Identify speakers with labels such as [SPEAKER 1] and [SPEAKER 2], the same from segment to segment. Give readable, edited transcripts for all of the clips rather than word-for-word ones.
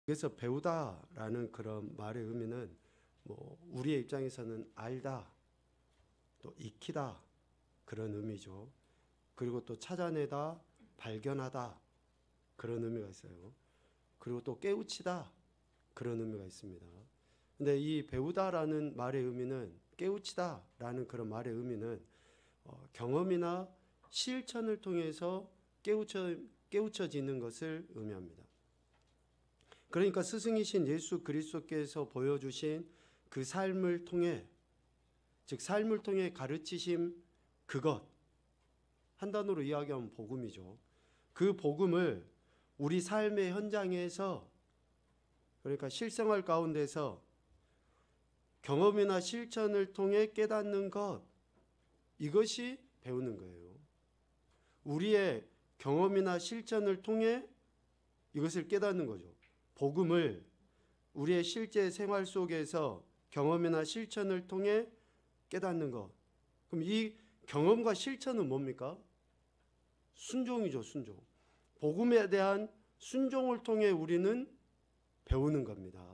[SPEAKER 1] 그래서 배우다라는 그런 말의 의미는 우리의 입장에서는 알다, 또 익히다 그런 의미죠. 그리고 또 찾아내다, 발견하다 그런 의미가 있어요. 그리고 또 깨우치다 그런 의미가 있습니다. 근데 이 배우다라는 말의 의미는, 깨우치다라는 그런 말의 의미는 경험이나 실천을 통해서 깨우쳐지는 것을 의미합니다. 그러니까 스승이신 예수 그리스도께서 보여주신 그 삶을 통해, 즉 삶을 통해 가르치심, 그것 한 단어로 이야기하면 복음이죠. 그 복음을 우리 삶의 현장에서, 그러니까 실생활 가운데서 경험이나 실천을 통해 깨닫는 것, 이것이 배우는 거예요. 우리의 경험이나 실천을 통해 이것을 깨닫는 거죠. 복음을 우리의 실제 생활 속에서 경험이나 실천을 통해 깨닫는 것. 그럼 이 경험과 실천은 뭡니까? 순종이죠, 순종. 복음에 대한 순종을 통해 우리는 배우는 겁니다.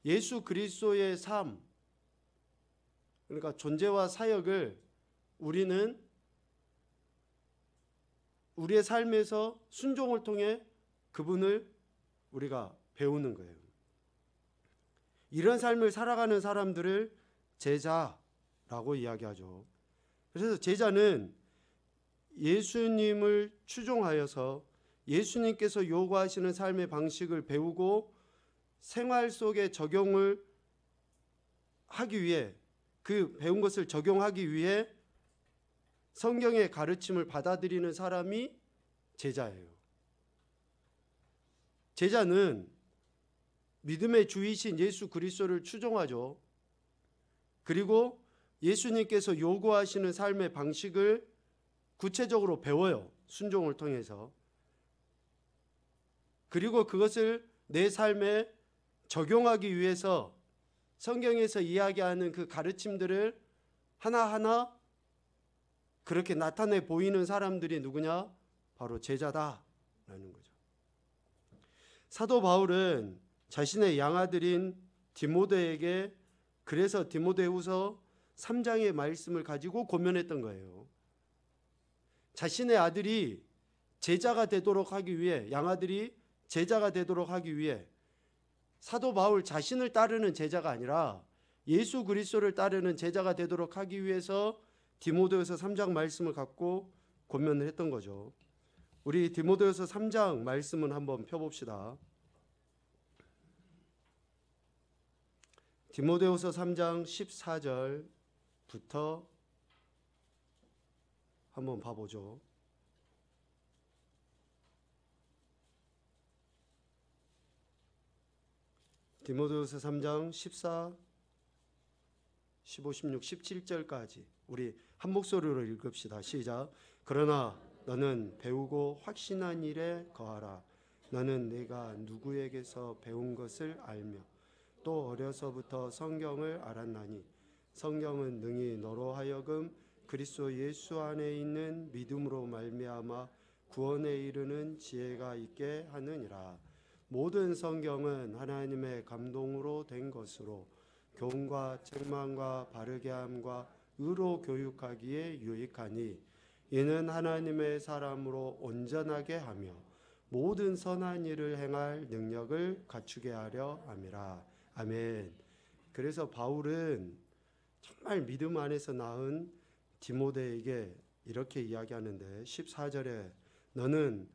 [SPEAKER 1] 예수 그리스도의 삶, 그러니까 존재와 사역을 우리는 우리의 삶에서 순종을 통해 그분을 우리가 배우는 거예요. 이런 삶을 살아가는 사람들을 제자라고 이야기하죠. 그래서 제자는 예수님을 추종하여서 예수님께서 요구하시는 삶의 방식을 배우고 생활 속에 적용을 하기 위해, 그 배운 것을 적용하기 위해 성경의 가르침을 받아들이는 사람이 제자예요. 제자는 믿음의 주이신 예수 그리스도를 추종하죠. 그리고 예수님께서 요구하시는 삶의 방식을 구체적으로 배워요. 순종을 통해서. 그리고 그것을 내 삶에 적용하기 위해서 성경에서 이야기하는 그 가르침들을 하나하나 그렇게 나타내 보이는 사람들이 누구냐? 바로 제자다라는 거죠. 사도 바울은 자신의 양아들인 디모데에게 그래서 디모데후서 3장의 말씀을 가지고 고면했던 거예요. 자신의 아들이 제자가 되도록 하기 위해, 양아들이 제자가 되도록 하기 위해 사도 바울 자신을 따르는 제자가 아니라 예수 그리스도를 따르는 제자가 되도록 하기 위해서 디모데후서 3장 말씀을 갖고 고면을 했던 거죠. 우리 디모데후서 3장 말씀은 한번 펴봅시다. 디모데후서 3장 14절부터 한번 봐보죠. 디모데후서 3장 14, 15, 16, 17절까지 우리 한 목소리로 읽읍시다. 시작. 그러나 너는 배우고 확신한 일에 거하라. 너는 내가 누구에게서 배운 것을 알며 또 어려서부터 성경을 알았나니 성경은 능히 너로 하여금 그리스도 예수 안에 있는 믿음으로 말미암아 구원에 이르는 지혜가 있게 하느니라. 모든 성경은 하나님의 감동으로 된 것으로 교훈과 책망과 바르게 함과 의로 교육하기에 유익하니 이는 하나님의 사람으로 온전하게 하며 모든 선한 일을 행할 능력을 갖추게 하려 함이라. 아멘. 그래서 바울은 정말 믿음 안에서 낳은 디모데에게 이렇게 이야기하는데 14절에 너는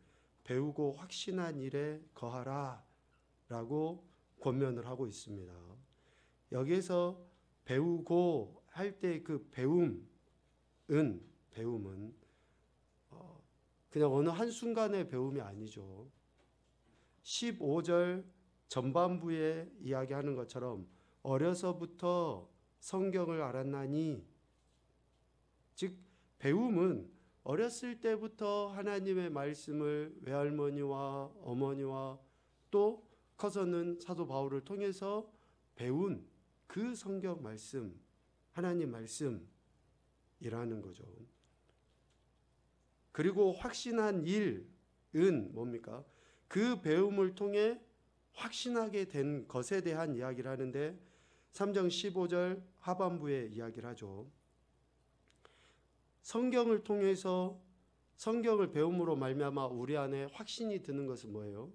[SPEAKER 1] 배우고 확신한 일에 거하라 라고 권면을 하고 있습니다. 여기에서 배우고 할 때 그 배움은 그냥 어느 한순간의 배움이 아니죠. 15절 전반부에 이야기하는 것처럼 어려서부터 성경을 알았나니, 즉 배움은 어렸을 때부터 하나님의 말씀을 외할머니와 어머니와 또 커서는 사도 바울을 통해서 배운 그 성경 말씀, 하나님 말씀이라는 거죠. 그리고 확신한 일은 뭡니까? 그 배움을 통해 확신하게 된 것에 대한 이야기를 하는데 3장 15절 하반부에 이야기를 하죠. 성경을 통해서 성경을 배움으로 말미암아 우리 안에 확신이 드는 것은 뭐예요?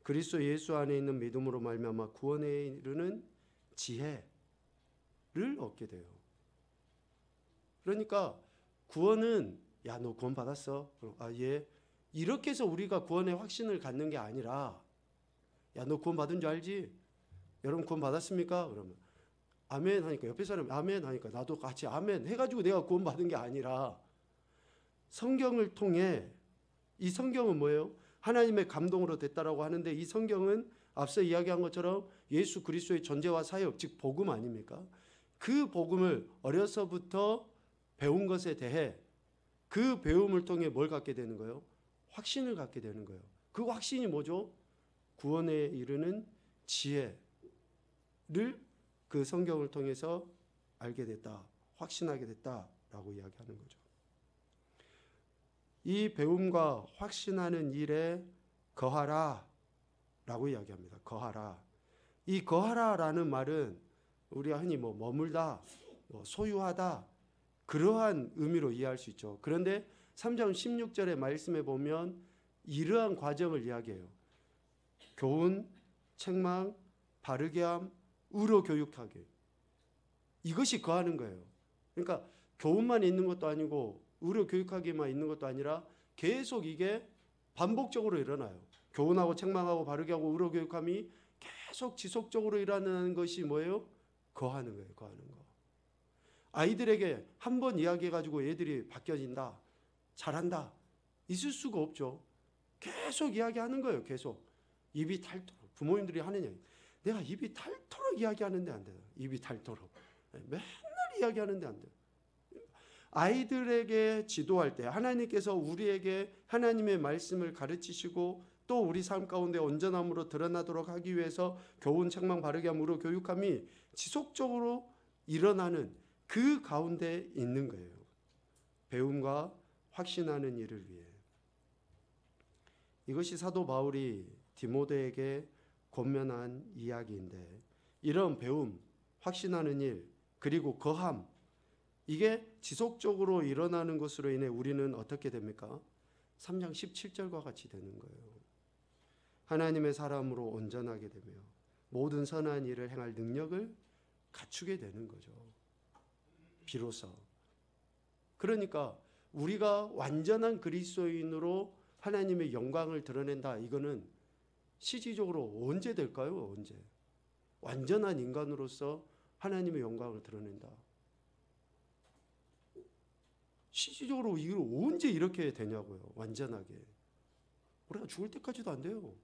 [SPEAKER 1] 그리스도 예수 안에 있는 믿음으로 말미암아 구원에 이르는 지혜를 얻게 돼요. 그러니까 구원은 야, 너 구원 받았어? 아, 예. 이렇게 해서 우리가 구원의 확신을 갖는 게 아니라 야, 너 구원 받은 줄 알지? 여러분 구원 받았습니까? 그러면 아멘 하니까 옆에 사람이 아멘 하니까 나도 같이 아멘 해가지고 내가 구원 받은 게 아니라 성경을 통해, 이 성경은 뭐예요? 하나님의 감동으로 됐다라고 하는데 이 성경은 앞서 이야기한 것처럼 예수 그리스도의 존재와 사역, 즉 복음 아닙니까? 그 복음을 어려서부터 배운 것에 대해 그 배움을 통해 뭘 갖게 되는 거예요? 확신을 갖게 되는 거예요. 그 확신이 뭐죠? 구원에 이르는 지혜를 그 성경을 통해서 알게 됐다, 확신하게 됐다라고 이야기하는 거죠. 이 배움과 확신하는 일에 거하라 라고 이야기합니다. 거하라. 이 거하라라는 말은 우리가 흔히 머물다, 소유하다, 그러한 의미로 이해할 수 있죠. 그런데 3장 16절의 말씀에 보면 이러한 과정을 이야기해요. 교훈, 책망, 바르게 함, 의로 교육하게. 이것이 거하는 거예요. 그러니까 교훈만 있는 것도 아니고 의로 교육하기만 있는 것도 아니라 계속 이게 반복적으로 일어나요. 교훈하고 책망하고 바르게 하고 의로 교육함이 계속 지속적으로 일어나는 것이 뭐예요? 거하는 거예요. 거하는 거. 아이들에게 한 번 이야기해가지고 애들이 바뀌어진다, 잘한다, 있을 수가 없죠. 계속 이야기하는 거예요. 계속. 입이 닳도록. 부모님들이 하는 얘기. 내가 입이 닳도록 이야기하는데 안 돼요. 입이 닳도록. 맨날 이야기하는데 안 돼요. 아이들에게 지도할 때 하나님께서 우리에게 하나님의 말씀을 가르치시고 또 우리 삶 가운데 온전함으로 드러나도록 하기 위해서 교훈, 책망, 바르게 함으로 교육함이 지속적으로 일어나는 그 가운데 있는 거예요. 배움과 확신하는 일을 위해. 이것이 사도 바울이 디모데에게 권면한 이야기인데, 이런 배움, 확신하는 일, 그리고 거함, 이게 지속적으로 일어나는 것으로 인해 우리는 어떻게 됩니까? 3장 17절과 같이 되는 거예요. 하나님의 사람으로 온전하게 되며 모든 선한 일을 행할 능력을 갖추게 되는 거죠. 비로소. 그러니까 우리가 완전한 그리스도인으로 하나님의 영광을 드러낸다. 이거는 실질적으로 언제 될까요? 언제? 완전한 인간으로서 하나님의 영광을 드러낸다. 실질적으로 이걸 언제 이렇게 되냐고요. 완전하게. 우리가 죽을 때까지도 안 돼요.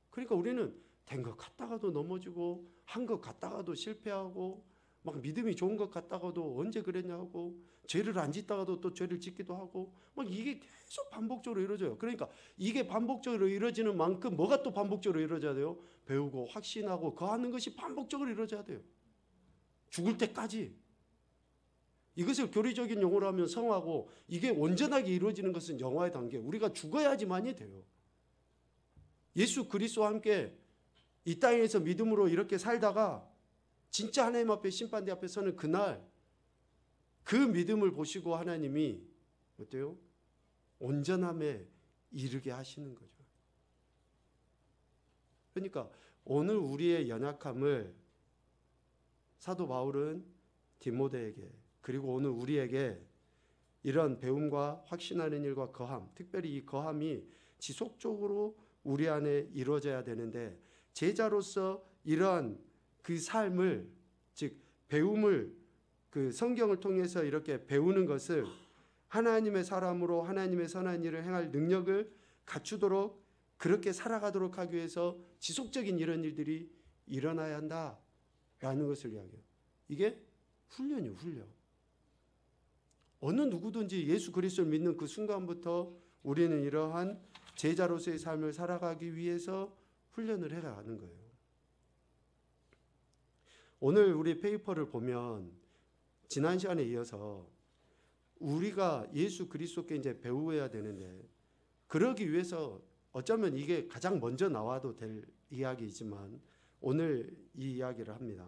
[SPEAKER 1] 그러니까 우리는 된 것 같다가도 넘어지고 한 것 같다가도 실패하고 막 믿음이 좋은 것 같다가도 언제 그랬냐고, 죄를 안 짓다가도 또 죄를 짓기도 하고, 막 이게 계속 반복적으로 이루어져요. 그러니까 이게 반복적으로 이루어지는 만큼 뭐가 또 반복적으로 이루어져야 돼요? 배우고 확신하고 거하는 것이 반복적으로 이루어져야 돼요. 죽을 때까지. 이것을 교리적인 용어로 하면 성화고, 이게 온전하게 이루어지는 것은 영화의 단계. 우리가 죽어야지만이 돼요. 예수 그리스도와 함께 이 땅에서 믿음으로 이렇게 살다가 진짜 하나님 앞에 심판대 앞에 서는 그날 그 믿음을 보시고 하나님이 어때요? 온전함에 이르게 하시는 거죠. 그러니까 오늘 우리의 연약함을 사도 바울은 디모데에게, 그리고 오늘 우리에게 이런 배움과 확신하는 일과 거함, 특별히 이 거함이 지속적으로 우리 안에 이루어져야 되는데, 제자로서 이러한 그 삶을, 즉 배움을, 그 성경을 통해서 이렇게 배우는 것을 하나님의 사람으로 하나님의 선한 일을 행할 능력을 갖추도록, 그렇게 살아가도록 하기 위해서 지속적인 이런 일들이 일어나야 한다라는 것을 이야기해요. 이게 훈련이에요. 훈련. 어느 누구든지 예수 그리스도를 믿는 그 순간부터 우리는 이러한 제자로서의 삶을 살아가기 위해서 훈련을 해야 하는 거예요. 오늘 우리 페이퍼를 보면 지난 시간에 이어서 우리가 예수 그리스도께 이제 배워야 되는데, 그러기 위해서 어쩌면 이게 가장 먼저 나와도 될 이야기이지만 오늘 이 이야기를 합니다.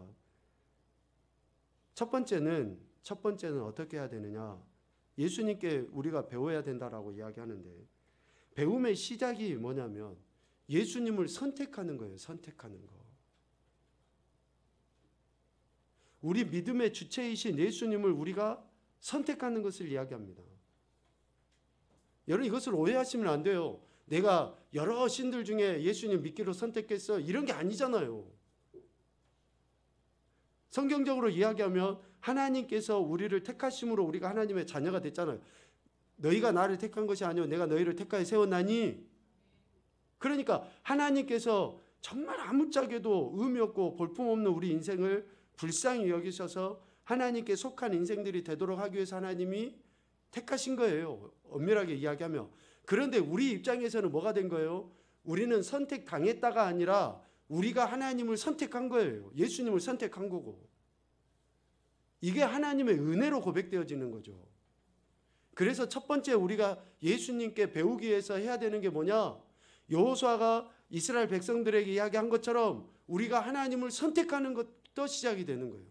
[SPEAKER 1] 첫 번째는 어떻게 해야 되느냐? 예수님께 우리가 배워야 된다라고 이야기하는데, 배움의 시작이 뭐냐면 예수님을 선택하는 거예요. 선택하는 거. 우리 믿음의 주체이신 예수님을 우리가 선택하는 것을 이야기합니다. 여러분, 이것을 오해하시면 안 돼요. 내가 여러 신들 중에 예수님 믿기로 선택했어, 이런 게 아니잖아요. 성경적으로 이야기하면 하나님께서 우리를 택하심으로 우리가 하나님의 자녀가 됐잖아요. 너희가 나를 택한 것이 아니요 내가 너희를 택하여 세웠나니. 그러니까 하나님께서 정말 아무짝에도 의미 없고 볼품없는 우리 인생을 불쌍히 여기셔서 하나님께 속한 인생들이 되도록 하기 위해서 하나님이 택하신 거예요. 엄밀하게 이야기하면. 그런데 우리 입장에서는 뭐가 된 거예요? 우리는 선택당했다가 아니라 우리가 하나님을 선택한 거예요. 예수님을 선택한 거고. 이게 하나님의 은혜로 고백되어지는 거죠. 그래서 첫 번째 우리가 예수님께 배우기 위해서 해야 되는 게 뭐냐? 여호수아가 이스라엘 백성들에게 이야기한 것처럼 우리가 하나님을 선택하는 것도 시작이 되는 거예요.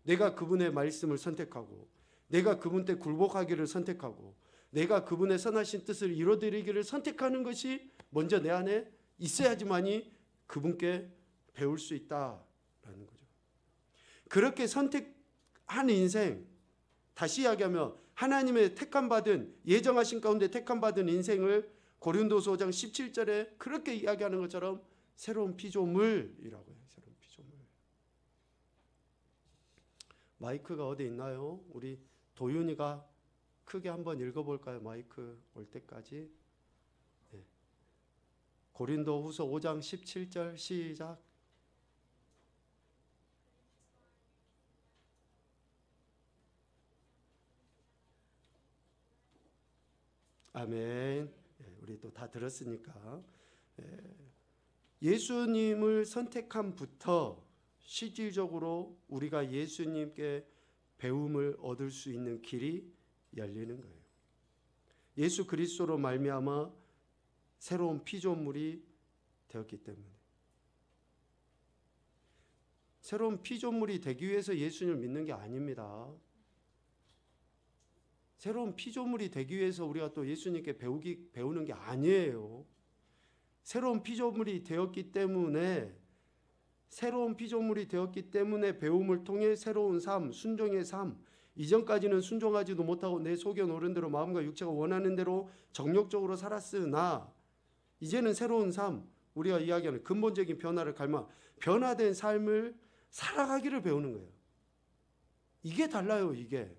[SPEAKER 1] 내가 그분의 말씀을 선택하고, 내가 그분 때 굴복하기를 선택하고, 내가 그분의 선하신 뜻을 이루어드리기를 선택하는 것이 먼저 내 안에 있어야지만이 그분께 배울 수 있다라는 거죠. 그렇게 선택한 인생, 다시 이야기하면 하나님의 택함받은, 예정하신 가운데 택함받은 인생을 고린도서 5장 17절에 그렇게 이야기하는 것처럼 새로운 피조물이라고 해요. 새로운 피조물. 마이크가 어디 있나요? 우리 도윤이가 크게 한번 읽어볼까요? 마이크 올 때까지. 네. 고린도 후서 5장 17절 시작. 아멘. 우리 또 다 들었으니까. 예수님을 선택함부터 실질적으로 우리가 예수님께 배움을 얻을 수 있는 길이 열리는 거예요. 예수 그리스도로 말미암아 새로운 피조물이 되었기 때문에. 새로운 피조물이 되기 위해서 예수님을 믿는 게 아닙니다. 새로운 피조물이 되기 위해서 우리가 또 예수님께 배우는 게 아니에요. 새로운 피조물이 되었기 때문에 배움을 통해 새로운 삶, 순종의 삶, 이전까지는 순종하지도 못하고 내 속에 노른 대로 마음과 육체가 원하는 대로 정욕적으로 살았으나 이제는 새로운 삶, 우리가 이야기하는 근본적인 변화를 변화된 삶을 살아가기를 배우는 거예요. 이게 달라요, 이게.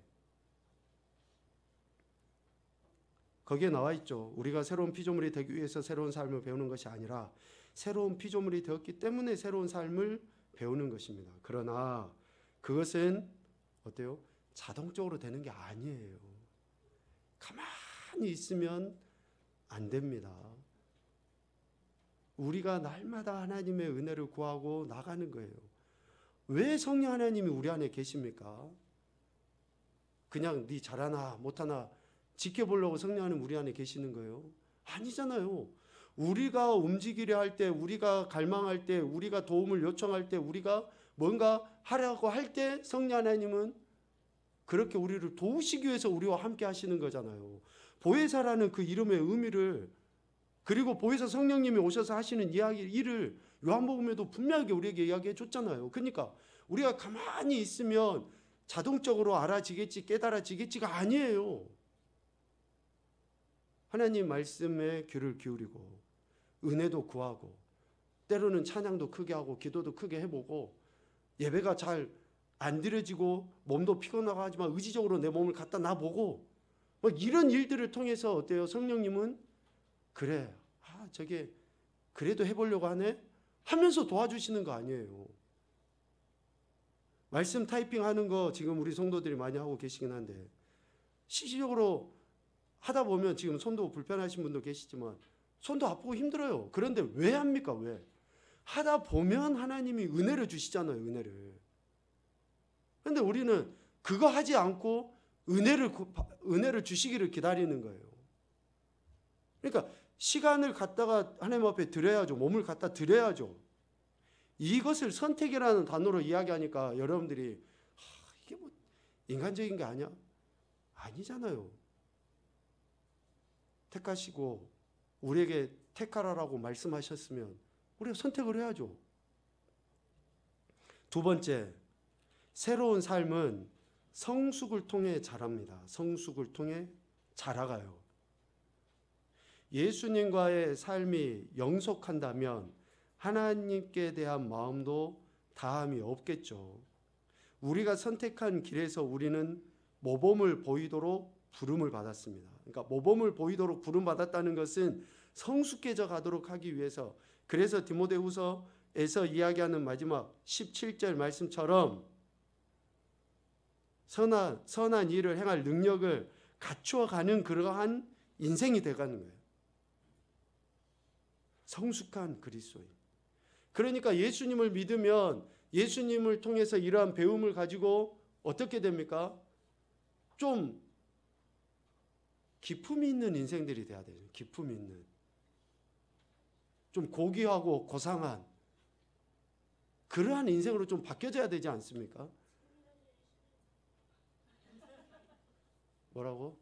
[SPEAKER 1] 거기에 나와 있죠. 우리가 새로운 피조물이 되기 위해서 새로운 삶을 배우는 것이 아니라 새로운 피조물이 되었기 때문에 새로운 삶을 배우는 것입니다. 그러나 그것은 어때요? 자동적으로 되는 게 아니에요. 가만히 있으면 안 됩니다. 우리가 날마다 하나님의 은혜를 구하고 나가는 거예요. 왜 성령 하나님이 우리 안에 계십니까? 그냥 네 잘하나 못하나 지켜보려고 성령 하나님 우리 안에 계시는 거예요? 아니잖아요. 우리가 움직이려 할 때, 우리가 갈망할 때, 우리가 도움을 요청할 때, 우리가 뭔가 하려고 할 때 성령 하나님은 그렇게 우리를 도우시기 위해서 우리와 함께 하시는 거잖아요. 보혜사라는 그 이름의 의미를, 그리고 보혜사 성령님이 오셔서 하시는 일을 요한복음에도 분명하게 우리에게 이야기해 줬잖아요. 그러니까 우리가 가만히 있으면 자동적으로 알아지겠지, 깨달아지겠지가 아니에요. 하나님 말씀에 귀를 기울이고 은혜도 구하고 때로는 찬양도 크게 하고 기도도 크게 해보고 예배가 잘 안 드려지고 몸도 피곤하고 하지만 의지적으로 내 몸을 갖다 놔보고 이런 일들을 통해서 어때요? 성령님은 그래, 저게 그래도 해보려고 하네? 하면서 도와주시는 거 아니에요. 말씀 타이핑하는 거 지금 우리 성도들이 많이 하고 계시긴 한데 실질적으로 하다 보면 지금 손도 불편하신 분도 계시지만 손도 아프고 힘들어요. 그런데 왜 합니까? 왜? 하다 보면 하나님이 은혜를 주시잖아요. 은혜를. 그런데 우리는 그거 하지 않고 은혜를 주시기를 기다리는 거예요. 그러니까 시간을 갖다가 하나님 앞에 드려야죠. 몸을 갖다 드려야죠. 이것을 선택이라는 단어로 이야기하니까 여러분들이 이게 뭐 인간적인 게 아니야? 아니잖아요. 택하시고 우리에게 택하라고 말씀하셨으면 우리가 선택을 해야죠. 두 번째, 새로운 삶은 성숙을 통해 자랍니다. 성숙을 통해 자라가요. 예수님과의 삶이 영속한다면 하나님께 대한 마음도 다함이 없겠죠. 우리가 선택한 길에서 우리는 모범을 보이도록 부름을 받았습니다. 그러니까 모범을 보이도록 부름 받았다는 것은 성숙해져 가도록 하기 위해서, 그래서 디모데후서에서 이야기하는 마지막 17절 말씀처럼 선한 일을 행할 능력을 갖추어가는 그러한 인생이 되가는 거예요. 성숙한 그리스도인. 그러니까 예수님을 믿으면 예수님을 통해서 이러한 배움을 가지고 어떻게 됩니까? 좀 기품이 있는 인생들이 돼야 돼요. 기품이 있는. 좀 고귀하고 고상한 그러한 인생으로 좀 바뀌어져야 되지 않습니까? 뭐라고?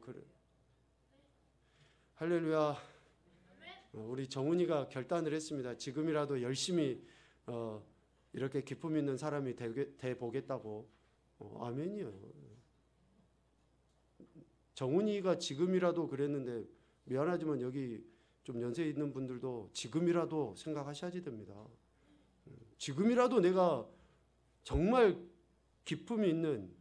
[SPEAKER 1] 그래. 할렐루야. 우리 정훈이가 결단을 했습니다. 지금이라도 열심히 이렇게 기품 있는 사람이 돼 보겠다고. 아멘이요. 정훈이가 지금이라도 그랬는데 미안하지만 여기 좀 연세 있는 분들도 지금이라도 생각하셔야지 됩니다. 지금이라도 내가 정말 기품이 있는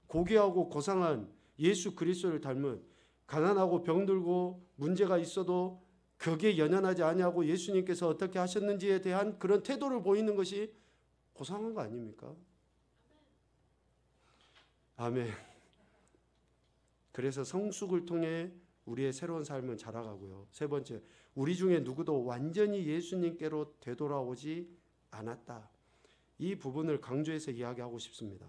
[SPEAKER 1] 고귀하고 고상한 예수 그리스도를 닮은, 가난하고 병들고 문제가 있어도 거기에 연연하지 아니하고 예수님께서 어떻게 하셨는지에 대한 그런 태도를 보이는 것이 고상한 거 아닙니까? 아멘. 그래서 성숙을 통해 우리의 새로운 삶은 자라가고요. 세 번째, 우리 중에 누구도 완전히 예수님께로 되돌아오지 않았다. 이 부분을 강조해서 이야기하고 싶습니다.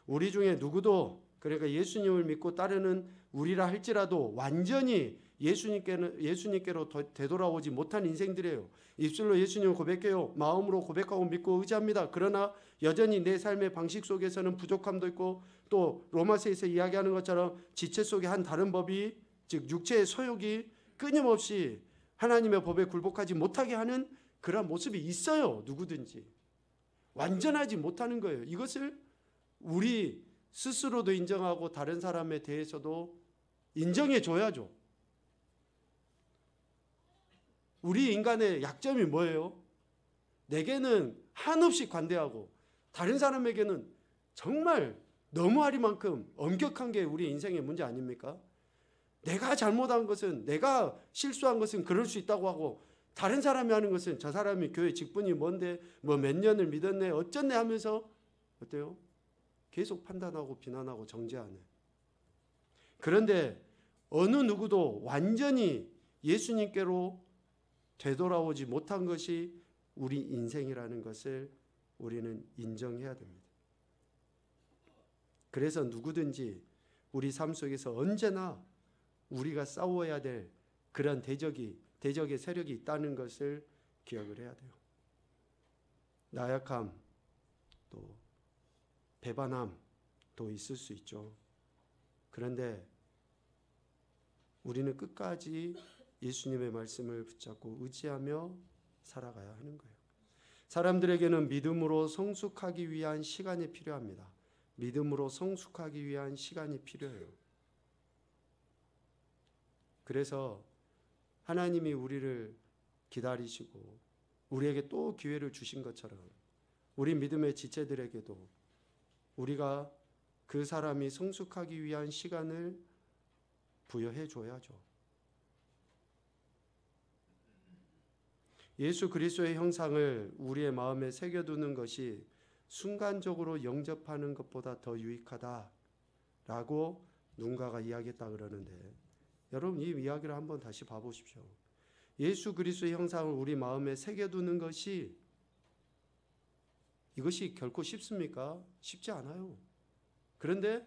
[SPEAKER 1] 우리 중에 누구도, 그러니까 예수님을 믿고 따르는 우리라 할지라도 완전히 예수님께로 되돌아오지 못한 인생들이에요. 입술로 예수님을 고백해요. 마음으로 고백하고 믿고 의지합니다. 그러나 여전히 내 삶의 방식 속에서는 부족함도 있고, 또 로마서에서 이야기하는 것처럼 지체 속에 한 다른 법이, 즉 육체의 소욕이 끊임없이 하나님의 법에 굴복하지 못하게 하는 그런 모습이 있어요. 누구든지. 완전하지 못하는 거예요. 이것을 우리 스스로도 인정하고 다른 사람에 대해서도 인정해 줘야죠. 우리 인간의 약점이 뭐예요? 내게는 한없이 관대하고 다른 사람에게는 정말 너무하리만큼 엄격한 게 우리 인생의 문제 아닙니까? 내가 잘못한 것은, 내가 실수한 것은 그럴 수 있다고 하고, 다른 사람이 하는 것은 저 사람이 교회 직분이 뭔데 뭐 몇 년을 믿었네 어쩌네 하면서 어때요? 계속 판단하고 비난하고 정죄하네. 그런데 어느 누구도 완전히 예수님께로 되돌아오지 못한 것이 우리 인생이라는 것을 우리는 인정해야 됩니다. 그래서 누구든지 우리 삶 속에서 언제나 우리가 싸워야 될 그런 대적의 세력이 있다는 것을 기억을 해야 돼요. 나약함, 또 배반함도 있을 수 있죠. 그런데 우리는 끝까지 예수님의 말씀을 붙잡고 의지하며 살아가야 하는 거예요. 사람들에게는 믿음으로 성숙하기 위한 시간이 필요합니다. 믿음으로 성숙하기 위한 시간이 필요해요. 그래서 하나님이 우리를 기다리시고 우리에게 또 기회를 주신 것처럼 우리 믿음의 지체들에게도 우리가 그 사람이 성숙하기 위한 시간을 부여해 줘야죠. 예수 그리스도의 형상을 우리의 마음에 새겨두는 것이 순간적으로 영접하는 것보다 더 유익하다라고 누군가가 이야기했다 그러는데, 여러분 이 이야기를 한번 다시 봐보십시오. 예수 그리스도의 형상을 우리 마음에 새겨두는 것이, 이것이 결코 쉽습니까? 쉽지 않아요. 그런데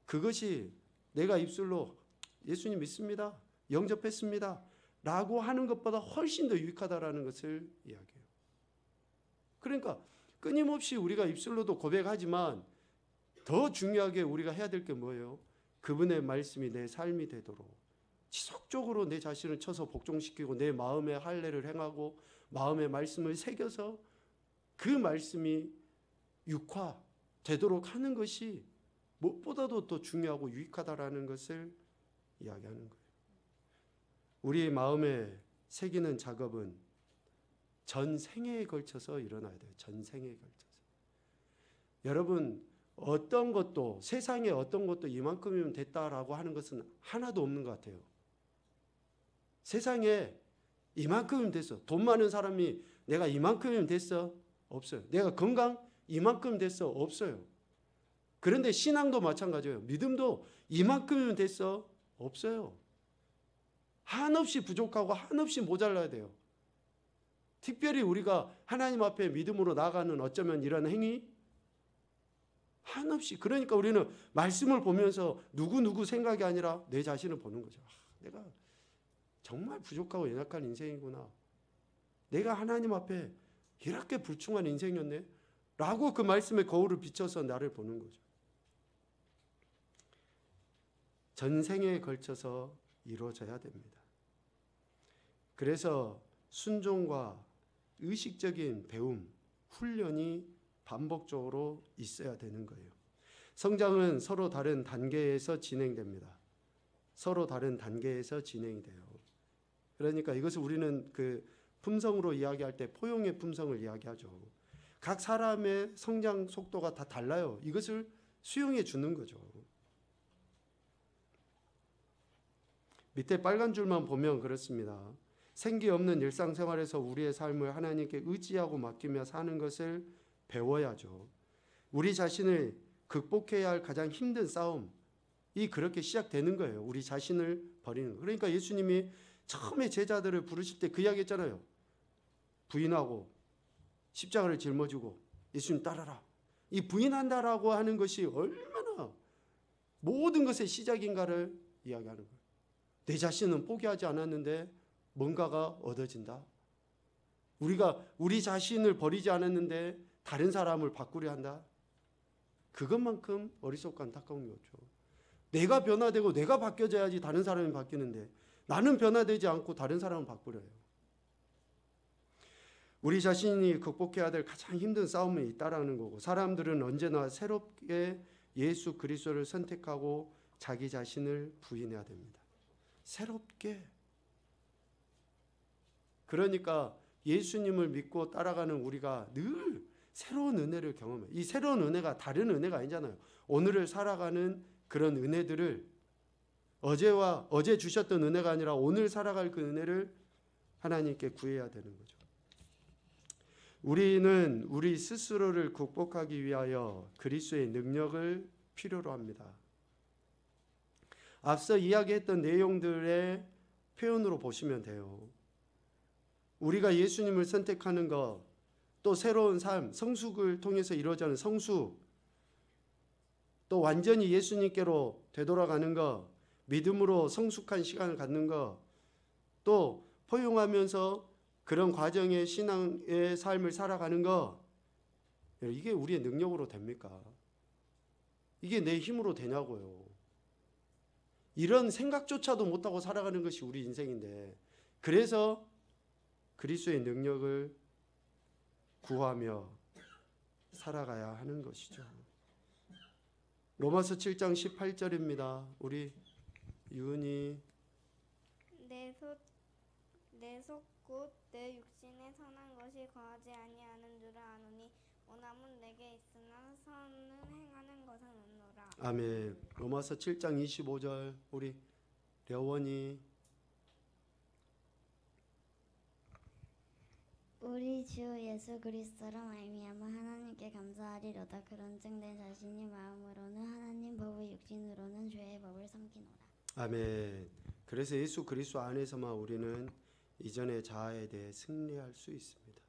[SPEAKER 1] 그것이 내가 입술로 예수님 믿습니다, 영접했습니다, 라고 하는 것보다 훨씬 더 유익하다라는 것을 이야기해요. 그러니까 끊임없이 우리가 입술로도 고백하지만 더 중요하게 우리가 해야 될 게 뭐예요? 그분의 말씀이 내 삶이 되도록 지속적으로 내 자신을 쳐서 복종시키고 내 마음의 할례를 행하고 마음의 말씀을 새겨서 그 말씀이 육화되도록 하는 것이 무엇보다도 더 중요하고 유익하다라는 것을 이야기하는 거예요. 우리의 마음에 새기는 작업은 전생에 걸쳐서 일어나야 돼요. 전생에 걸쳐서. 여러분, 어떤 것도 세상에 어떤 것도 이만큼이면 됐다라고 하는 것은 하나도 없는 것 같아요. 세상에 이만큼이면 됐어. 돈 많은 사람이 내가 이만큼이면 됐어? 없어요. 내가 건강 이만큼 됐어? 없어요. 그런데 신앙도 마찬가지예요. 믿음도 이만큼이면 됐어? 없어요. 한없이 부족하고 한없이 모자라야 돼요. 특별히 우리가 하나님 앞에 믿음으로 나아가는 어쩌면 이런 행위 한없이, 그러니까 우리는 말씀을 보면서 누구 생각이 아니라 내 자신을 보는 거죠. 내가 정말 부족하고 연약한 인생이구나. 내가 하나님 앞에 이렇게 불충한 인생이었네 라고 그 말씀의 거울을 비춰서 나를 보는 거죠. 전생에 걸쳐서 이루어져야 됩니다. 그래서 순종과 의식적인 배움, 훈련이 반복적으로 있어야 되는 거예요. 성장은 서로 다른 단계에서 진행됩니다. 서로 다른 단계에서 진행이 돼요. 그러니까 이것을 우리는 그 품성으로 이야기할 때 포용의 품성을 이야기하죠. 각 사람의 성장 속도가 다 달라요. 이것을 수용해 주는 거죠. 밑에 빨간 줄만 보면 그렇습니다. 생기 없는 일상생활에서 우리의 삶을 하나님께 의지하고 맡기며 사는 것을 배워야죠. 우리 자신을 극복해야 할 가장 힘든 싸움이 그렇게 시작되는 거예요. 우리 자신을 버리는 거. 그러니까 예수님이 처음에 제자들을 부르실 때 그 이야기 했잖아요. 부인하고 십자가를 짊어지고 예수님 따라라. 이 부인한다라고 하는 것이 얼마나 모든 것의 시작인가를 이야기하는 거예요. 내 자신은 포기하지 않았는데 뭔가가 얻어진다. 우리가 우리 자신을 버리지 않았는데 다른 사람을 바꾸려 한다. 그것만큼 어리석고 안타까운 거죠. 내가 변화되고 내가 바뀌어져야지 다른 사람이 바뀌는데 나는 변화되지 않고 다른 사람을 바꾸려요. 우리 자신이 극복해야 될 가장 힘든 싸움은 있다라는 거고, 사람들은 언제나 새롭게 예수 그리스도를 선택하고 자기 자신을 부인해야 됩니다. 새롭게. 그러니까 예수님을 믿고 따라가는 우리가 늘 새로운 은혜를 경험해요. 이 새로운 은혜가 다른 은혜가 아니잖아요. 오늘을 살아가는 그런 은혜들을 어제 주셨던 은혜가 아니라 오늘 살아갈 그 은혜를 하나님께 구해야 되는 거죠. 우리는 우리 스스로를 극복하기 위하여 그리스도의 능력을 필요로 합니다. 앞서 이야기했던 내용들의 표현으로 보시면 돼요. 우리가 예수님을 선택하는 것, 또 새로운 삶, 성숙을 통해서 이루어지는 성숙, 또 완전히 예수님께로 되돌아가는 것, 믿음으로 성숙한 시간을 갖는 것, 또 포용하면서 그런 과정의 신앙의 삶을 살아가는 것, 이게 우리의 능력으로 됩니까? 이게 내 힘으로 되냐고요. 이런 생각조차도 못하고 살아가는 것이 우리 인생인데, 그래서 그리스도의 능력을 구하며 살아가야 하는 것이죠. 로마서 7장 18절입니다. 우리 유은이.
[SPEAKER 2] 내 속 곧 내 육신에 선한 것이 거하지 아니하는 줄을 아노니 원함은 내게 있으나 선을 행하는 것은 없노라.
[SPEAKER 1] 아멘. 로마서 7장 25절 우리 려원이.
[SPEAKER 3] 우리 주 예수 그리스도로 말미암아 하나님께 감사하리로다. 그런즉 내 자신이 마음으로는 하나님 법을 육신으로는 죄의 법을 섬기노라.
[SPEAKER 1] 아멘. 그래서 예수 그리스도 안에서만 우리는 이전의 자아에 대해 승리할 수 있습니다.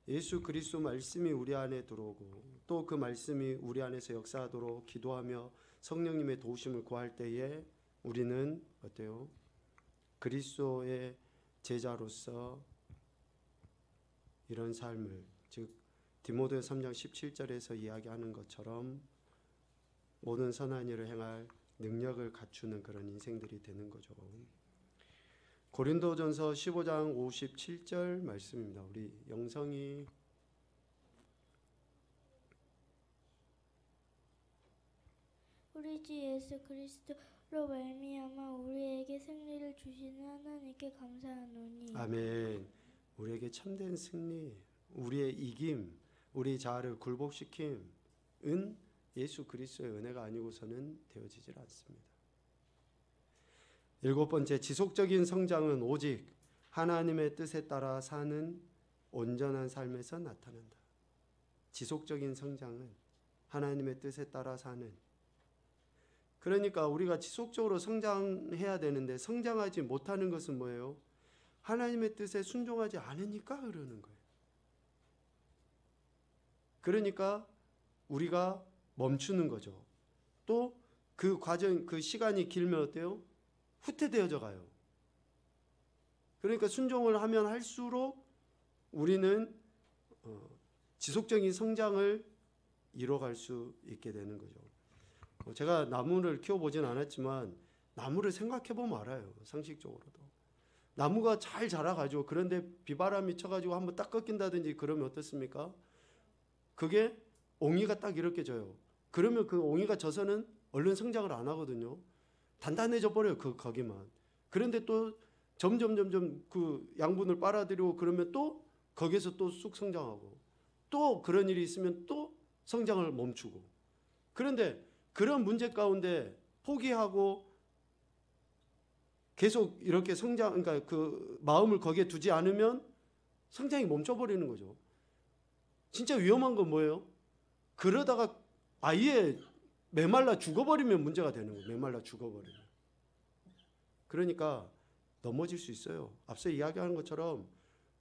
[SPEAKER 1] 예수 그리스도 말씀이 우리 안에 들어오고 또 그 말씀이 우리 안에서 역사하도록 기도하며 성령님의 도우심을 구할 때에 우리는 어때요? 그리스도의 제자로서 이런 삶을, 즉 디모데 3장 17절에서 이야기하는 것처럼 모든 선한 일을 행할 능력을 갖추는 그런 인생들이 되는 거죠. 고린도전서 15장 57절 말씀입니다. 우리 영성이
[SPEAKER 4] 우리 주 예수 그리스도로 말미암아 우리에게 승리를 주시는 하나님께 감사하노니.
[SPEAKER 1] 아멘. 우리에게 참된 승리, 우리의 이김, 우리 자아를 굴복시킴은 예수 그리스도의 은혜가 아니고서는 되어지질 않습니다. 7번째, 지속적인 성장은 오직 하나님의 뜻에 따라 사는 온전한 삶에서 나타난다. 지속적인 성장은 하나님의 뜻에 따라 사는, 그러니까 우리가 지속적으로 성장해야 되는데 성장하지 못하는 것은 뭐예요? 하나님의 뜻에 순종하지 않으니까 그러는 거예요. 그러니까 우리가 멈추는 거죠. 또 그 과정, 그 시간이 길면 어때요? 후퇴되어져 가요. 그러니까 순종을 하면 할수록 우리는 지속적인 성장을 이뤄갈 수 있게 되는 거죠. 제가 나무를 키워보진 않았지만 나무를 생각해보면 알아요. 상식적으로도. 나무가 잘 자라가지고 그런데 비바람이 쳐가지고 한번 딱 꺾인다든지 그러면 어떻습니까? 그게 옹이가 딱 이렇게 져요. 그러면 그 옹이가 져서는 얼른 성장을 안 하거든요. 단단해져 버려요. 거기만. 그런데 또 점점 그 양분을 빨아들이고 그러면 또 거기서 또 쑥 성장하고 또 그런 일이 있으면 또 성장을 멈추고. 그런데 그런 문제 가운데 포기하고 계속 이렇게 성장, 그러니까 그 마음을 거기에 두지 않으면 성장이 멈춰버리는 거죠. 진짜 위험한 건 뭐예요? 그러다가 아예 메말라 죽어버리면 문제가 되는 거예요. 메말라 죽어버리면. 그러니까 넘어질 수 있어요. 앞서 이야기하는 것처럼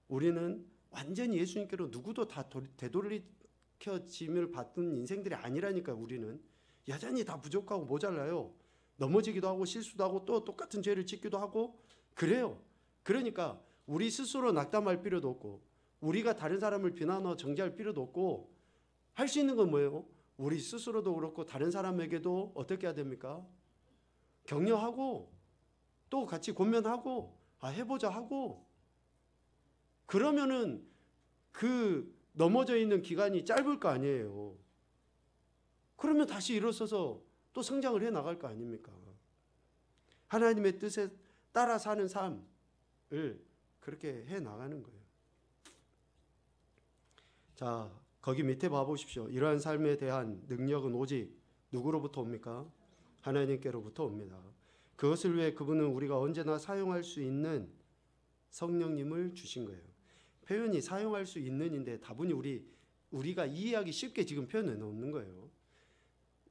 [SPEAKER 1] 우리는 완전히 예수님께로 누구도 다 되돌리켜짐을 받는 인생들이 아니라니까. 우리는 여전히 다 부족하고 모자라요. 넘어지기도 하고 실수도 하고 또 똑같은 죄를 짓기도 하고 그래요. 그러니까 우리 스스로 낙담할 필요도 없고 우리가 다른 사람을 비난하고 정죄할 필요도 없고 할 수 있는 건 뭐예요? 우리 스스로도 그렇고 다른 사람에게도 어떻게 해야 됩니까? 격려하고 또 같이 권면하고 해보자 하고, 그러면은 그 넘어져 있는 기간이 짧을 거 아니에요. 그러면 다시 일어서서 또 성장을 해 나갈 거 아닙니까? 하나님의 뜻에 따라 사는 삶을 그렇게 해 나가는 거예요. 자, 거기 밑에 봐보십시오. 이러한 삶에 대한 능력은 오직 누구로부터 옵니까? 하나님께로부터 옵니다. 그것을 위해 그분은 우리가 언제나 사용할 수 있는 성령님을 주신 거예요. 표현이 사용할 수 있는인데 다분히 우리가 이해하기 쉽게 지금 표현해 놓는 거예요.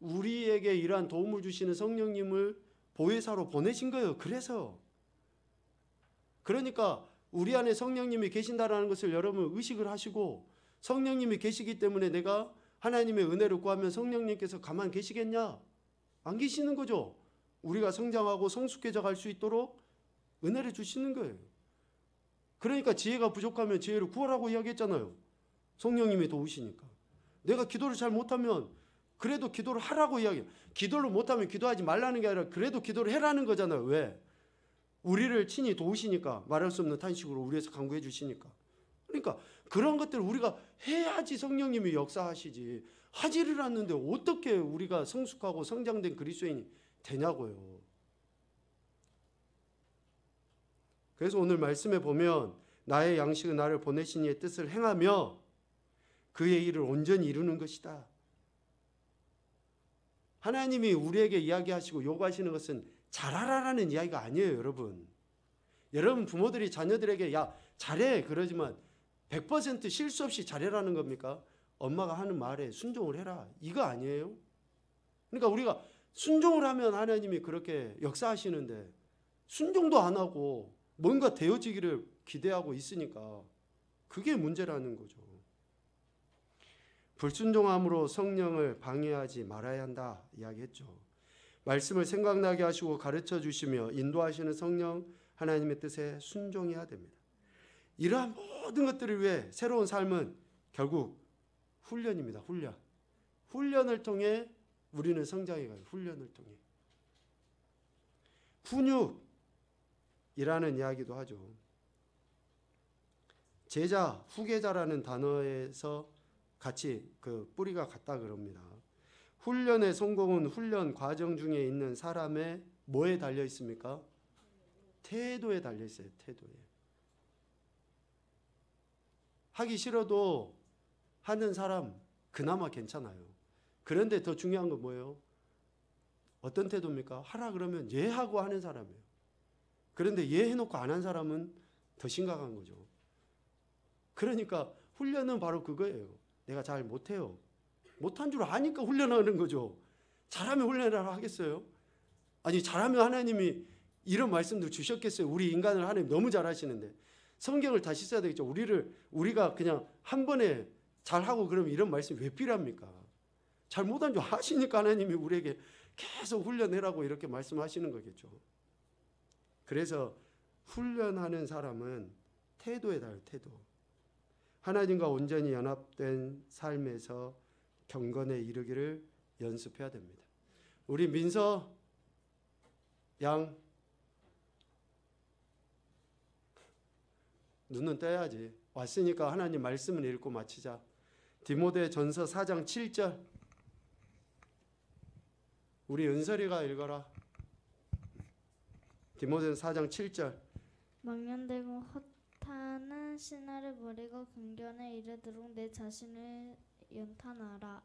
[SPEAKER 1] 우리에게 이러한 도움을 주시는 성령님을 보혜사로 보내신 거예요. 그러니까 우리 안에 성령님이 계신다라는 것을 여러분 의식을 하시고, 성령님이 계시기 때문에 내가 하나님의 은혜를 구하면 성령님께서 가만 계시겠냐? 안 계시는 거죠. 우리가 성장하고 성숙해져 갈 수 있도록 은혜를 주시는 거예요. 그러니까 지혜가 부족하면 지혜를 구하라고 이야기했잖아요. 성령님이 도우시니까. 내가 기도를 잘 못하면 그래도 기도를 하라고 이야기해요. 기도를 못하면 기도하지 말라는 게 아니라 그래도 기도를 해라는 거잖아요. 왜? 우리를 친히 도우시니까, 말할 수 없는 탄식으로 우리에서 간구해 주시니까. 그러니까 그런 것들을 우리가 해야지 성령님이 역사하시지, 하지를 않는데 어떻게 우리가 성숙하고 성장된 그리스도인이 되냐고요. 그래서 오늘 말씀에 보면 나의 양식은 나를 보내신 이의 뜻을 행하며 그의 일을 온전히 이루는 것이다. 하나님이 우리에게 이야기하시고 요구하시는 것은 잘하라라는 이야기가 아니에요. 여러분 부모들이 자녀들에게 야 잘해 그러지만 100% 실수 없이 잘해라는 겁니까? 엄마가 하는 말에 순종을 해라 이거 아니에요? 그러니까 우리가 순종을 하면 하나님이 그렇게 역사하시는데 순종도 안 하고 뭔가 되어지기를 기대하고 있으니까 그게 문제라는 거죠. 불순종함으로 성령을 방해하지 말아야 한다 이야기했죠. 말씀을 생각나게 하시고 가르쳐 주시며 인도하시는 성령 하나님의 뜻에 순종해야 됩니다. 이러한 모든 것들을 위해 새로운 삶은 결국 훈련입니다. 훈련을 통해 우리는 성장해 가요. 훈련을 통해. 훈육이라는 이야기도 하죠. 제자, 후계자라는 단어에서 같이 그 뿌리가 같다 그럽니다. 훈련의 성공은 훈련 과정 중에 있는 사람의 뭐에 달려 있습니까? 태도에 달려 있어요. 태도에. 하기 싫어도 하는 사람 그나마 괜찮아요. 그런데 더 중요한 건 뭐예요? 어떤 태도입니까? 하라 그러면 예 하고 하는 사람이에요. 그런데 예 해놓고 안 한 사람은 더 심각한 거죠. 그러니까 훈련은 바로 그거예요. 내가 잘 못해요. 못한 줄 아니까 훈련하는 거죠. 잘하면 훈련을 하겠어요? 아니 잘하면 하나님이 이런 말씀도 주셨겠어요? 우리 인간을 하나님 너무 잘하시는데 성경을 다시 써야 되겠죠. 우리가 그냥 한 번에 잘하고 그러면 이런 말씀이 왜 필요합니까? 잘 못한 줄 아시니까 하나님이 우리에게 계속 훈련해라고 이렇게 말씀하시는 거겠죠. 그래서 훈련하는 사람은 태도에 달려 태도. 하나님과 온전히 연합된 삶에서 경건에 이르기를 연습해야 됩니다. 우리 민서 양 눈은 떼야지. 왔으니까 하나님 말씀을 읽고 마치자. 디모데전서 4장 7절 우리 은설이가 읽어라. 디모데전서 4장 7절
[SPEAKER 4] 망령되고 허탄한 신화를 버리고 긍견에 이르도록 내 자신을 연탄하라.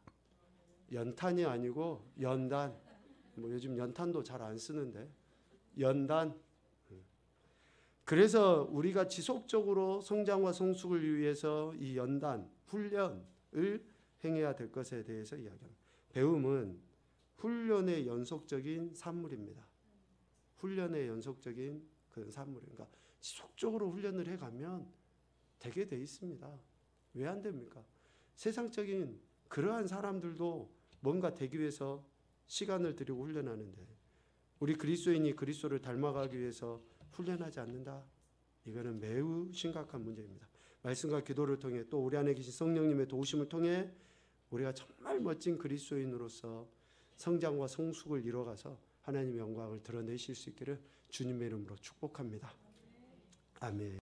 [SPEAKER 1] 연탄이 아니고 연단. 뭐 요즘 연탄도 잘 안 쓰는데 연단. 그래서 우리가 지속적으로 성장과 성숙을 위해서 이 연단, 훈련을 행해야 될 것에 대해서 이야기합니다. 배움은 훈련의 연속적인 산물입니다. 훈련의 연속적인 그런 산물. 그러니까 지속적으로 훈련을 해가면 되게 돼 있습니다. 왜 안 됩니까? 세상적인 그러한 사람들도 뭔가 되기 위해서 시간을 들이고 훈련하는데 우리 그리스도인이 그리스도를 닮아가기 위해서 훈련하지 않는다. 이거는 매우 심각한 문제입니다. 말씀과 기도를 통해 또 우리 안에 계신 성령님의 도우심을 통해 우리가 정말 멋진 그리스도인으로서 성장과 성숙을 이뤄가서 하나님의 영광을 드러내실 수 있기를 주님의 이름으로 축복합니다. 아멘.